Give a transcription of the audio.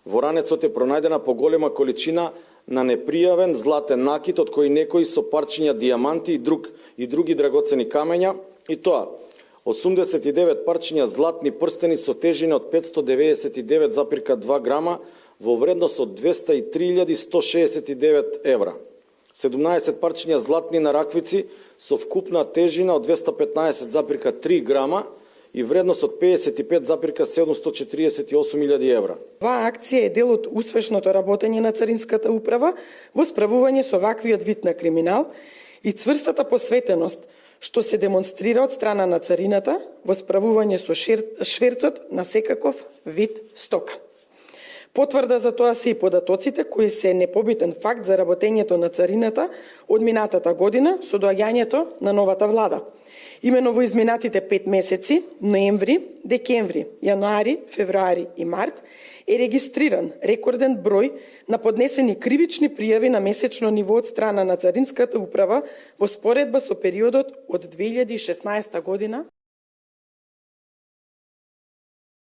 Во ранецот е пронајдена поголема количина на непријавен златен накит, од кој некои со парчиња дијаманти и други драгоцени камења, и тоа 89 парчиња златни прстени со тежина од 599,2 грама во вредност од 203.169 евра. 17 парчиња златни нараквици со вкупна тежина од 215,3 грама и вредност од 55,748.000 евра. Оваа акција е дел од успешното работење на Царинската управа во справување со ваквиот вид на криминал и цврстата посветеност што се демонстрира од страна на царината во справување со шверцот на секаков вид стока. Потврда за тоа се и податоците кои се непобитен факт за работењето на царината од минатата година со доаѓањето на новата влада. Имено во изминатите 5 месеци, ноември, декември, јануари, февруари и март, е регистриран рекорден број на поднесени кривични пријави на месечно ниво од страна на Царинската управа во споредба со периодот од 2016 година